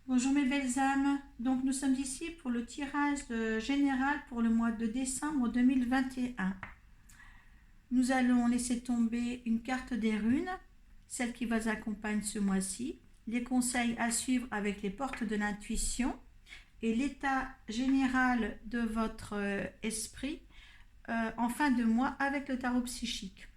Bonjour mes belles âmes, donc nous sommes ici pour le tirage général pour le mois de décembre 2021. Nous allons laisser tomber une carte des runes, celle qui vous accompagne ce mois-ci, les conseils à suivre avec les portes de l'intuition et l'état général de votre esprit en fin de mois avec le tarot psychique.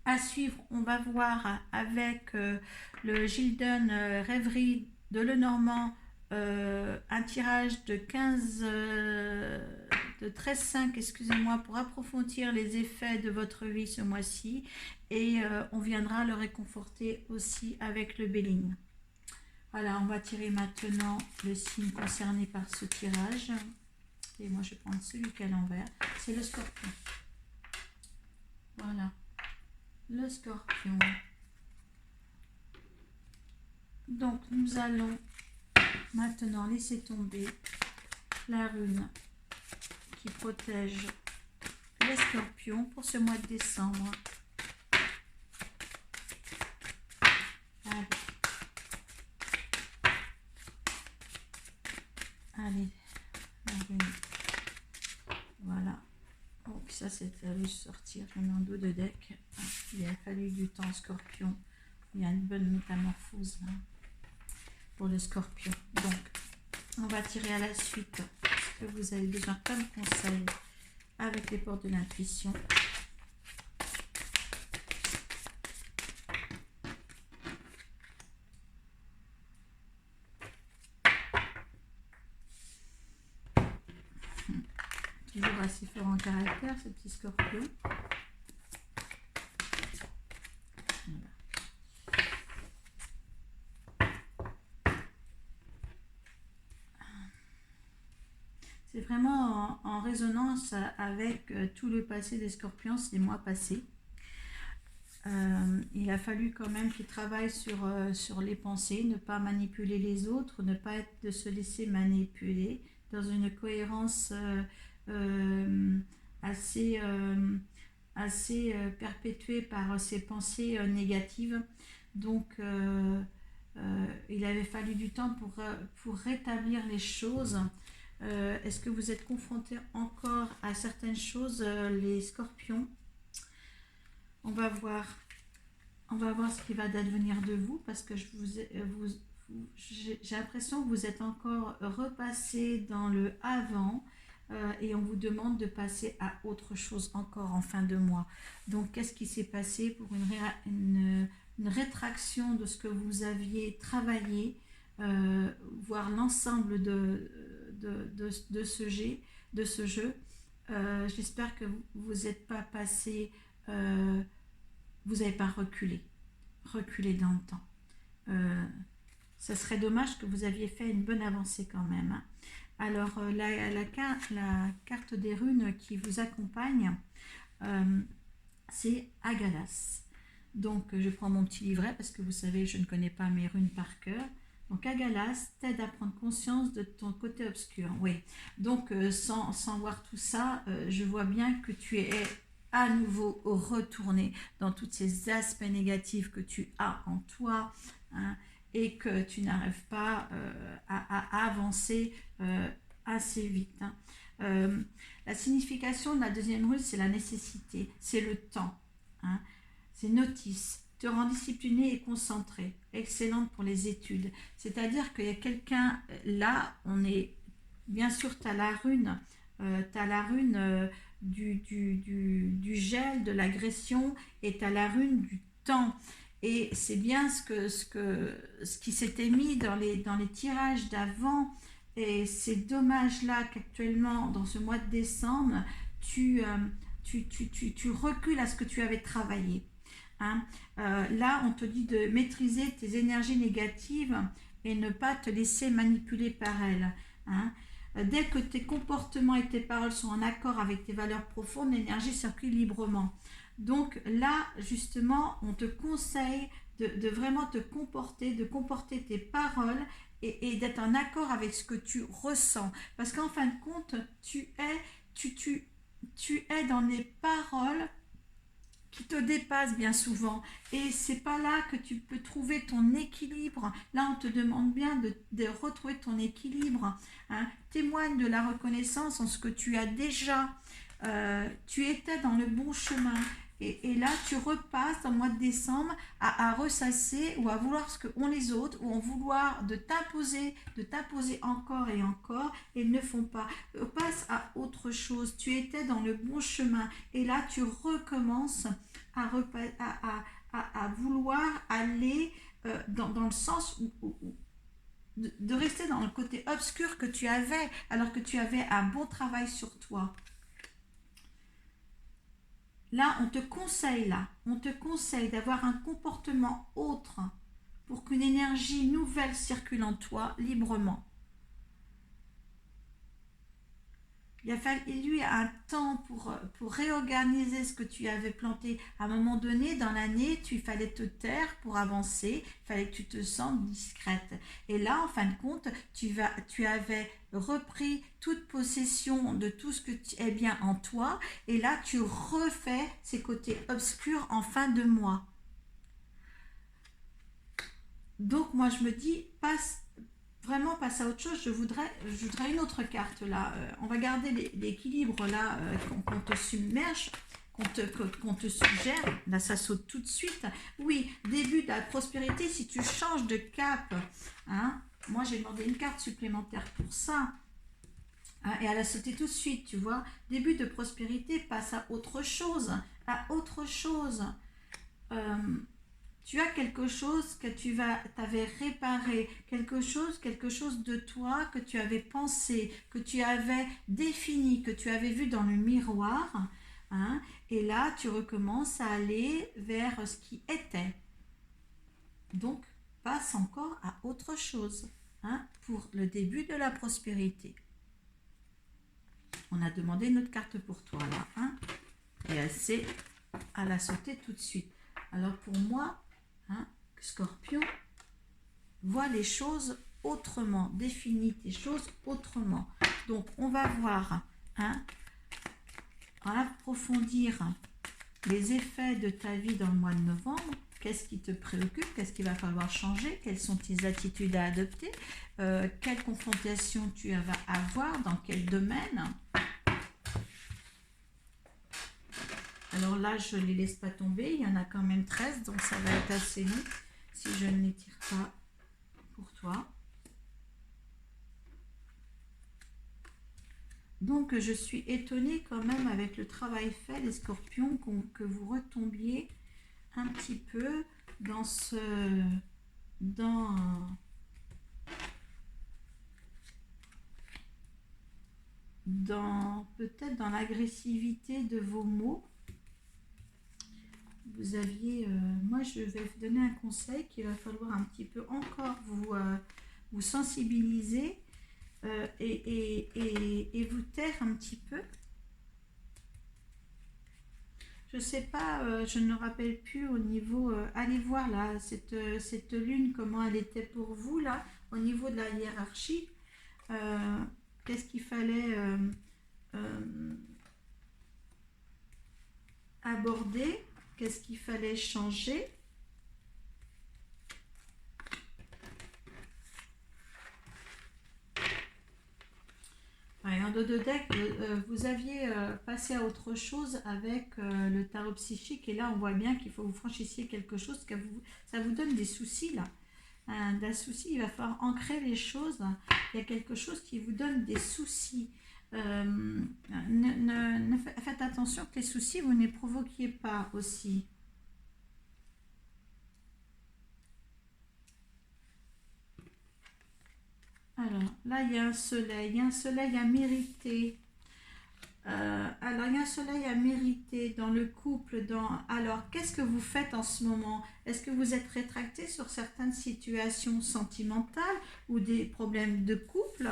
À suivre, on va voir avec le Gildan Rêverie de Lenormand un tirage de 13,5, excusez-moi, pour approfondir les effets de votre vie ce mois-ci, et on viendra le réconforter aussi avec le Béling. Voilà, on va tirer maintenant le signe concerné par ce tirage. Et moi je vais prendre celui qui est à l'envers, c'est le Scorpion. Voilà, le Scorpion. Donc nous allons maintenant laisser tomber la rune qui protège les scorpions pour ce mois de décembre. Allez, la rune. Voilà. Donc ça c'est fallu sortir un dos de deck. Il a fallu du temps scorpion. Il y a une bonne métamorphose là, pour le scorpion. Donc on va tirer à la suite ce que vous avez besoin comme conseil avec les portes de l'intuition. Toujours assez fort en caractère, ce petit scorpion. Voilà. C'est vraiment en résonance avec tout le passé des scorpions, ces mois passés. Il a fallu quand même qu'ils travaillent sur les pensées, ne pas manipuler les autres, ne pas de se laisser manipuler, dans une cohérence assez perpétuée par ces pensées négatives. Donc il avait fallu du temps pour rétablir les choses. Est-ce que vous êtes confrontés encore à certaines choses, les scorpions? On va voir ce qui va advenir de vous, parce que j'ai l'impression que vous êtes encore repassé dans le avant et on vous demande de passer à autre chose encore en fin de mois. Donc qu'est-ce qui s'est passé pour une rétraction de ce que vous aviez travaillé, voir l'ensemble de ce jeu. J'espère que vous n'êtes pas passé, vous n'avez pas reculé dans le temps. Ça serait dommage que vous aviez fait une bonne avancée quand même, hein. Alors la carte des runes qui vous accompagne, c'est Agalas. Donc je prends mon petit livret parce que vous savez, je ne connais pas mes runes par cœur. Donc Agalas t'aide à prendre conscience de ton côté obscur. Oui. Donc sans voir tout ça, je vois bien que tu es à nouveau retourné dans tous ces aspects négatifs que tu as en toi, hein, et que tu n'arrives pas à avancer assez vite, hein. La signification de la deuxième rune, c'est la nécessité, c'est le temps, hein. C'est notice, te rend discipliné et concentré, excellente pour les études. C'est-à-dire qu'il y a quelqu'un, là, on est, bien sûr, tu as la rune, du gel, de l'agression, et tu as la rune du temps. Et c'est bien ce qui s'était mis dans les tirages d'avant. Et c'est dommage là qu'actuellement, dans ce mois de décembre, tu recules à ce que tu avais travaillé, hein. Là, on te dit de maîtriser tes énergies négatives et ne pas te laisser manipuler par elles, hein. Dès que tes comportements et tes paroles sont en accord avec tes valeurs profondes, l'énergie circule librement. Donc là, justement, on te conseille de vraiment te comporter, de comporter tes paroles et d'être en accord avec ce que tu ressens. Parce qu'en fin de compte, tu es dans les paroles qui te dépasse bien souvent. Et c'est pas là que tu peux trouver ton équilibre. Là, on te demande bien de retrouver ton équilibre. Hein. Témoigne de la reconnaissance en ce que tu as déjà. Tu étais dans le bon chemin. Et là, tu repasses au mois de décembre à ressasser ou à vouloir ce que ont les autres ou en vouloir de t'imposer encore et encore et ils ne font pas. Passe à autre chose. Tu étais dans le bon chemin et là, tu recommences à vouloir aller dans le sens de rester dans le côté obscur que tu avais alors que tu avais un bon travail sur toi. Là, on te conseille d'avoir un comportement autre pour qu'une énergie nouvelle circule en toi librement. Il a fallu un temps pour réorganiser ce que tu avais planté. À un moment donné, dans l'année, il fallait te taire pour avancer, il fallait que tu te sentes discrète. Et là, en fin de compte, tu avais repris toute possession de tout ce que est bien en toi. Et là, tu refais ces côtés obscurs en fin de mois. Donc, moi, je me dis, passe à autre chose. Je voudrais une autre carte là. On va garder l'équilibre là qu'on te submerge, qu'on te suggère. Là, ça saute tout de suite. Oui, début de la prospérité si tu changes de cap. Hein. Moi, j'ai demandé une carte supplémentaire pour ça. Hein, et elle a sauté tout de suite, tu vois. Début de prospérité, passe à autre chose. Tu as quelque chose que t'avais réparé, quelque chose de toi que tu avais pensé, que tu avais défini, que tu avais vu dans le miroir. Hein, et là, tu recommences à aller vers ce qui était. Donc, passe encore à autre chose hein, pour le début de la prospérité. On a demandé notre carte pour toi là. Hein, et elle a sauté tout de suite. Alors pour moi, hein, Scorpion, vois les choses autrement, définis tes choses autrement. Donc, on va voir, hein, approfondir les effets de ta vie dans le mois de novembre. Qu'est-ce qui te préoccupe? Qu'est-ce qu'il va falloir changer? Quelles sont tes attitudes à adopter? Quelle confrontation tu vas avoir? Dans quel domaine? Alors là, je ne les laisse pas tomber. Il y en a quand même 13, donc ça va être assez long si je ne les tire pas pour toi. Donc, je suis étonnée quand même avec le travail fait, les scorpions, que vous retombiez un petit peu peut-être dans l'agressivité de vos mots. Vous aviez, moi je vais vous donner un conseil qu'il va falloir un petit peu encore vous sensibiliser et vous taire un petit peu. Je ne sais pas, je ne me rappelle plus au niveau, allez voir là, cette lune, comment elle était pour vous là, au niveau de la hiérarchie. Qu'est-ce qu'il fallait aborder? Qu'est-ce qu'il fallait changer? En dos de deck, vous aviez passé à autre chose avec le tarot psychique et là on voit bien qu'il faut que vous franchissiez quelque chose, ça vous donne des soucis là. D'un souci, il va falloir ancrer les choses. Il y a quelque chose qui vous donne des soucis. Faites attention que les soucis, vous ne les provoquiez pas aussi. Alors, là, il y a un soleil à mériter. Alors, il y a un soleil à mériter dans le couple. Alors, qu'est-ce que vous faites en ce moment? Est-ce que vous êtes rétracté sur certaines situations sentimentales ou des problèmes de couple?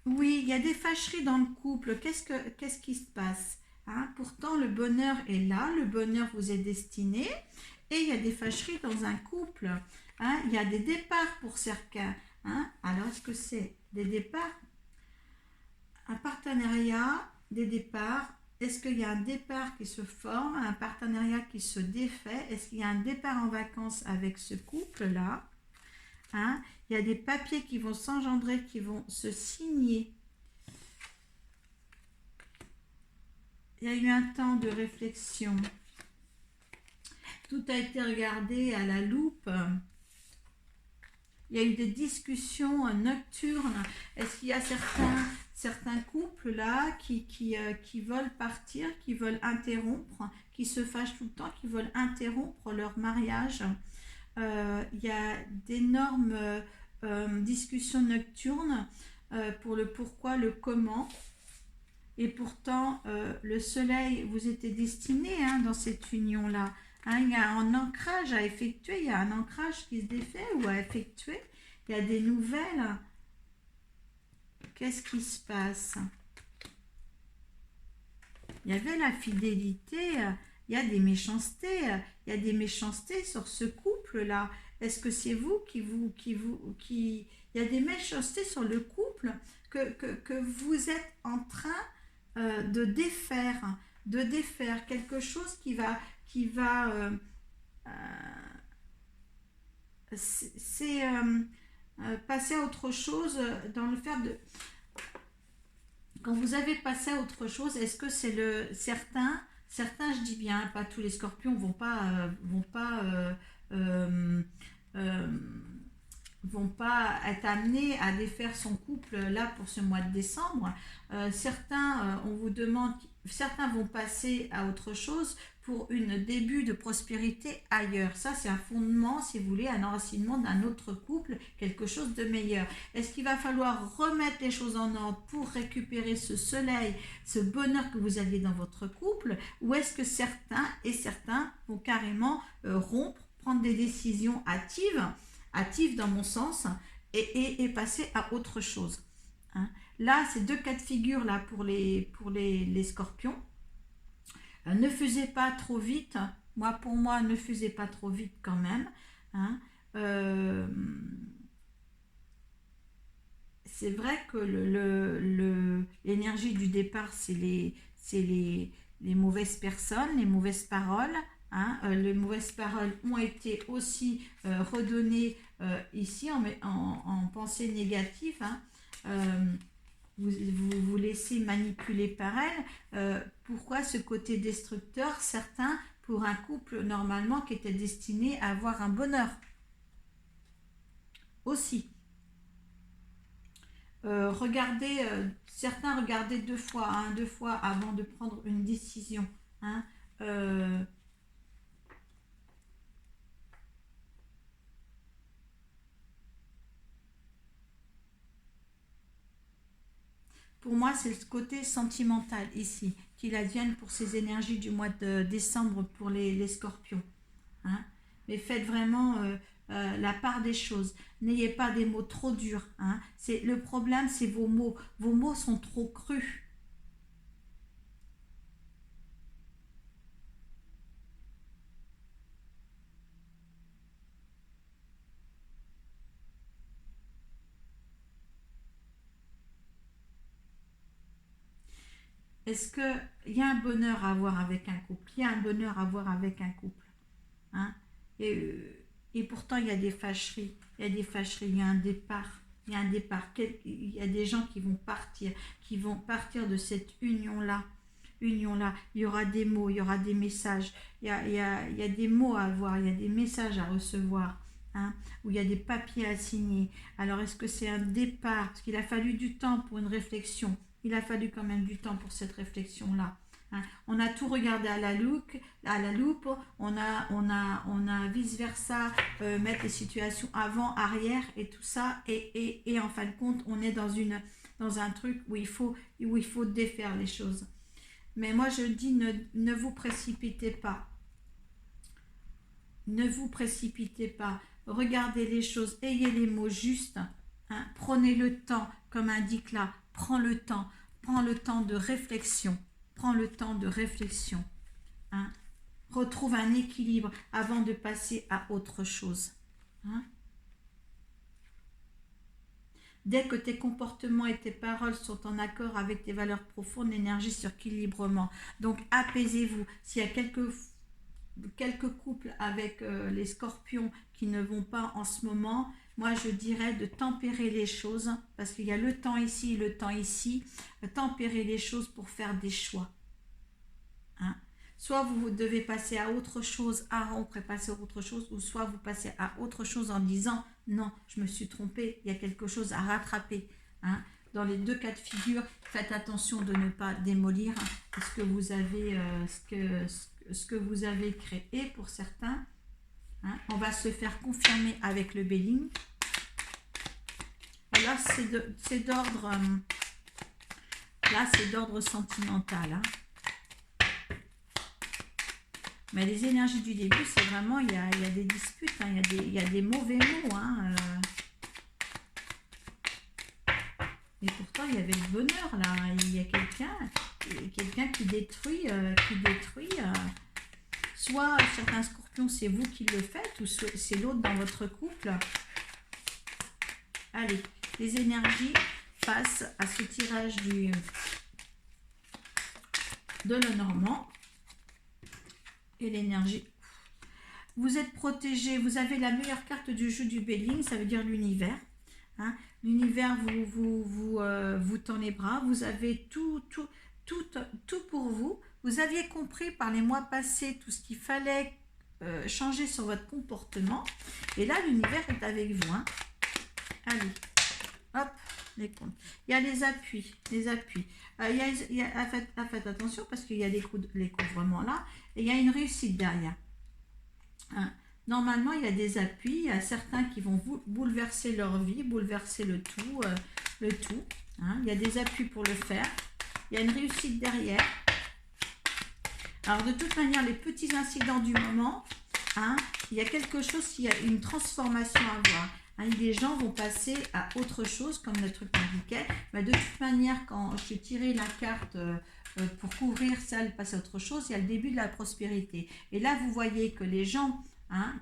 Oui, il y a des fâcheries dans le couple. Qu'est-ce qui se passe hein? Pourtant, le bonheur est là. Le bonheur vous est destiné. Et il y a des fâcheries dans un couple. Hein? Il y a des départs pour certains. Hein? Alors, est-ce que c'est des départs? Un partenariat, des départs, est-ce qu'il y a un départ qui se forme, un partenariat qui se défait? Est-ce qu'il y a un départ en vacances avec ce couple-là? Hein? Il y a des papiers qui vont s'engendrer, qui vont se signer. Il y a eu un temps de réflexion. Tout a été regardé à la loupe. Il y a eu des discussions nocturnes. Est-ce qu'il y a certains couples là qui veulent partir, qui veulent interrompre, qui se fâchent tout le temps, qui veulent interrompre leur mariage? Il y a d'énormes discussions nocturnes pour le pourquoi, le comment. Et pourtant, le soleil vous était destiné dans cette union-là. Hein, il y a un ancrage à effectuer, il y a un ancrage qui se défait ou à effectuer. Il y a des nouvelles. Qu'est-ce qui se passe? Il y avait la fidélité, il y a des méchancetés. Il y a des méchancetés sur ce couple-là. Est-ce que c'est vous qui... Il y a des méchancetés sur le couple que vous êtes en train de défaire quelque chose qui va passer à autre chose dans le fait de quand vous avez passé à autre chose. Est-ce que c'est le certains je dis bien, pas tous les scorpions vont pas être amenés à défaire son couple là pour ce mois de décembre. Certains, on vous demande, certains vont passer à autre chose pour un début de prospérité ailleurs. Ça, c'est un fondement, si vous voulez, un enracinement d'un autre couple, quelque chose de meilleur. Est-ce qu'il va falloir remettre les choses en ordre pour récupérer ce soleil, ce bonheur que vous avez dans votre couple, ou est-ce que certains vont carrément rompre, prendre des décisions hâtives dans mon sens, et passer à autre chose. Hein. Là, c'est deux cas de figure là pour les scorpions. Ne fusez pas trop vite. Pour moi, ne fusez pas trop vite quand même. Hein. C'est vrai que l'énergie du départ, c'est les mauvaises personnes, les mauvaises paroles. Hein. Les mauvaises paroles ont été aussi redonnées ici en pensée négative. Hein. Vous laissez manipuler par elle. Pourquoi ce côté destructeur? Certains, pour un couple normalement qui était destiné à avoir un bonheur aussi. Certains regardaient deux fois avant de prendre une décision. Hein. Pour moi, c'est le côté sentimental ici, qu'il advienne pour ces énergies du mois de décembre pour les scorpions. Hein. Mais faites vraiment la part des choses. N'ayez pas des mots trop durs. Hein. Le problème, c'est vos mots. Vos mots sont trop crus. Est-ce qu'il y a un bonheur à avoir avec un couple? Il y a un bonheur à avoir avec un couple. Hein? Et pourtant, il y a des fâcheries. Il y a des fâcheries, il y a un départ. Il y a un départ. Il y a des gens qui vont partir de cette union-là. Il y aura des mots, il y aura des messages. Il y a des mots à avoir, il y a des messages à recevoir. Hein, où il y a des papiers à signer. Alors, est-ce que c'est un départ? Parce qu'il a fallu du temps pour une réflexion. Il a fallu quand même du temps pour cette réflexion-là. Hein. On a tout regardé à la loupe, on a vice-versa, mettre les situations avant, arrière et tout ça. Et en fin de compte, on est dans un truc où il faut défaire les choses. Mais moi, je dis, ne vous précipitez pas. Ne vous précipitez pas. Regardez les choses, ayez les mots justes. Hein. Prenez le temps, comme indique là. Prends le temps de réflexion. Prends le temps de réflexion. Hein. Retrouve un équilibre avant de passer à autre chose. Hein. Dès que tes comportements et tes paroles sont en accord avec tes valeurs profondes, l'énergie circule librement. Donc apaisez-vous. S'il y a quelques couples avec les scorpions qui ne vont pas en ce moment, moi je dirais de tempérer les choses, parce qu'il y a le temps ici et le temps ici. Tempérer les choses pour faire des choix. Hein? Soit vous devez passer à autre chose, à rompre et passer à autre chose, ou soit vous passez à autre chose en disant non, je me suis trompé, il y a quelque chose à rattraper. Hein? Dans les deux cas de figure, faites attention de ne pas démolir ce que vous avez, ce que vous avez créé pour certains. Hein? On va se faire confirmer avec le Belling. Et là, c'est d'ordre sentimental. Hein? Mais les énergies du début, c'est vraiment, il y a des disputes, hein, il y a des mauvais mots. Hein, mais pourtant, il y avait le bonheur, là. Il y a quelqu'un qui détruit. Soit certains scorpions, c'est vous qui le faites, ou c'est l'autre dans votre couple. Allez, les énergies passent à ce tirage de Lenormand. Et l'énergie. Vous êtes protégé, vous avez la meilleure carte du jeu du Belling, ça veut dire l'univers. Hein. L'univers vous tend les bras, vous avez tout pour vous. Vous aviez compris par les mois passés tout ce qu'il fallait changer sur votre comportement. Et là, l'univers est avec vous. Hein. Allez, hop, les comptes. Il y a les appuis. Faites attention parce qu'il y a les couvrements là. Et il y a une réussite derrière. Hein. Normalement, il y a des appuis. Il y a certains qui vont bouleverser leur vie, bouleverser le tout. Hein. Il y a des appuis pour le faire. Il y a une réussite derrière. Alors, de toute manière, les petits incidents du moment, hein, il y a quelque chose, il y a une transformation à voir. Hein, les gens vont passer à autre chose, comme le truc indiquait. Mais de toute manière, quand je tirais la carte pour couvrir celle, passer à autre chose, il y a le début de la prospérité. Et là, vous voyez que les gens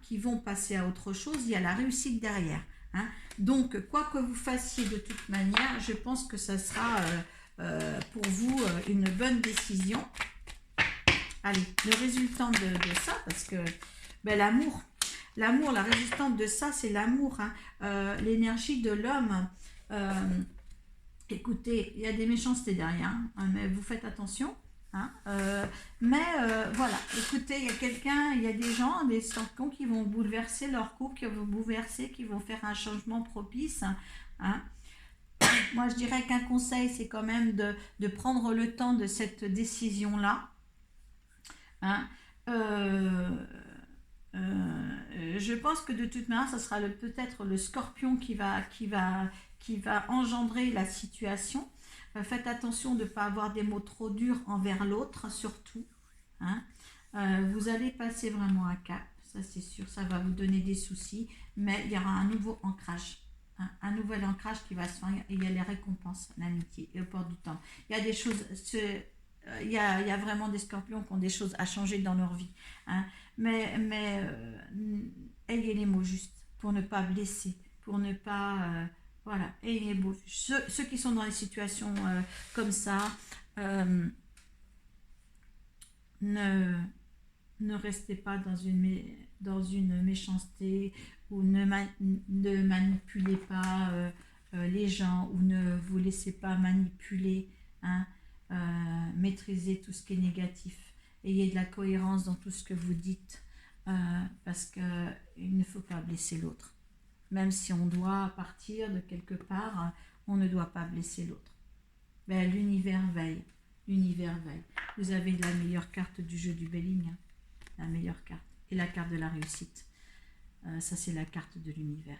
qui vont passer à autre chose, il y a la réussite derrière. Hein. Donc, quoi que vous fassiez de toute manière, je pense que ça sera pour vous une bonne décision. Allez, le résultat de ça, parce que l'amour, la résultante de ça, c'est l'amour. Hein. L'énergie de l'homme. Écoutez, il y a des méchancetés derrière, hein, mais vous faites attention. Hein. Voilà, écoutez, il y a des gens, des scorpions qui vont bouleverser leur couple, qui vont faire un changement propice. Hein. Moi, je dirais qu'un conseil, c'est quand même de prendre le temps de cette décision-là. Hein. Je pense que de toute manière, ce sera peut-être le scorpion qui va engendrer la situation. Faites attention de ne pas avoir des mots trop durs envers l'autre, surtout. Hein. Vous allez passer vraiment un cap, ça c'est sûr, ça va vous donner des soucis, mais il y aura un nouveau ancrage. Hein, un nouvel ancrage qui va se faire, et il y a les récompenses, l'amitié et au port du temps. Il y a des choses, il y a vraiment des scorpions qui ont des choses à changer dans leur vie. Hein, mais ayez les mots justes pour ne pas blesser, pour ne pas... voilà, ayez les mots. Ceux qui sont dans des situations comme ça, ne restez pas dans une méchanceté, ou ne manipulez pas les gens, ou ne vous laissez pas manipuler. Hein, maîtrisez tout ce qui est négatif. Ayez de la cohérence dans tout ce que vous dites, parce qu'il ne faut pas blesser l'autre. Même si on doit partir de quelque part, on ne doit pas blesser l'autre. Ben, l'univers veille. L'univers veille. Vous avez la meilleure carte du jeu du Belling. Hein, la meilleure carte. Et la carte de la réussite. Ça, c'est la carte de l'univers.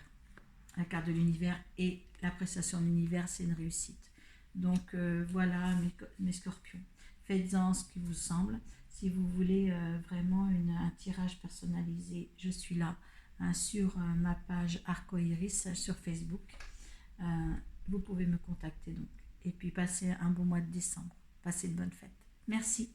La carte de l'univers et l'appréciation de l'univers, c'est une réussite. Donc, voilà, mes scorpions. Faites-en ce qui vous semble. Si vous voulez vraiment un tirage personnalisé, je suis là. Sur ma page Arcoiris sur Facebook. Vous pouvez me contacter donc. Et puis passez un bon mois de décembre. Passez de bonnes fêtes. Merci.